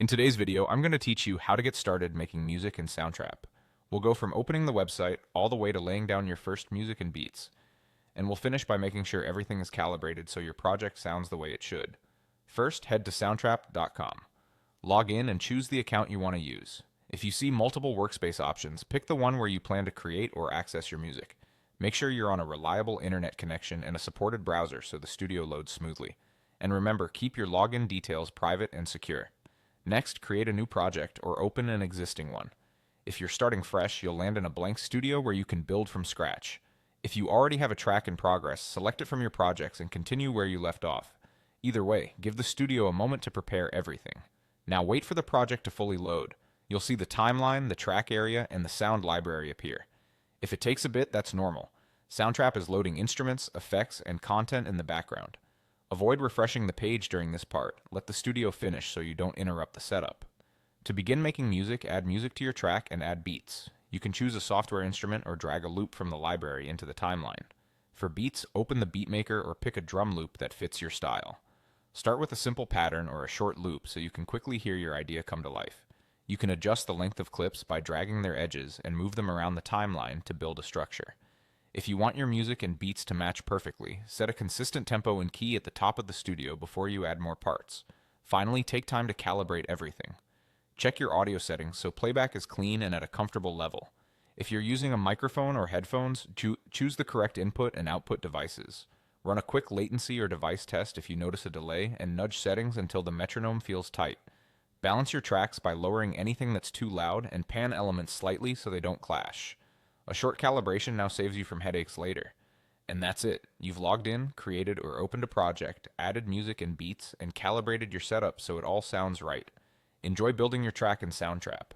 In today's video, I'm going to teach you how to get started making music in Soundtrap. We'll go from opening the website all the way to laying down your first music and beats, and we'll finish by making sure everything is calibrated so your project sounds the way it should. First, head to soundtrap.com. Log in and choose the account you want to use. If you see multiple workspace options, pick the one where you plan to create or access your music. Make sure you're on a reliable internet connection and a supported browser so the studio loads smoothly. And remember, keep your login details private and secure. Next, create a new project or open an existing one. If you're starting fresh, you'll land in a blank studio where you can build from scratch. If you already have a track in progress, select it from your projects and continue where you left off. Either way, give the studio a moment to prepare everything. Now wait for the project to fully load. You'll see the timeline, the track area, and the sound library appear. If it takes a bit, that's normal. Soundtrap is loading instruments, effects, and content in the background. Avoid refreshing the page during this part. Let the studio finish so you don't interrupt the setup. To begin making music, add music to your track and add beats. You can choose a software instrument or drag a loop from the library into the timeline. For beats, open the beatmaker or pick a drum loop that fits your style. Start with a simple pattern or a short loop so you can quickly hear your idea come to life. You can adjust the length of clips by dragging their edges and move them around the timeline to build a structure. If you want your music and beats to match perfectly, set a consistent tempo and key at the top of the studio before you add more parts. Finally, take time to calibrate everything. Check your audio settings so playback is clean and at a comfortable level. If you're using a microphone or headphones, choose the correct input and output devices. Run a quick latency or device test if you notice a delay, and nudge settings until the metronome feels tight. Balance your tracks by lowering anything that's too loud and pan elements slightly so they don't clash. A short calibration now saves you from headaches later. And that's it. You've logged in, created or opened a project, added music and beats, and calibrated your setup so it all sounds right. Enjoy building your track in Soundtrap.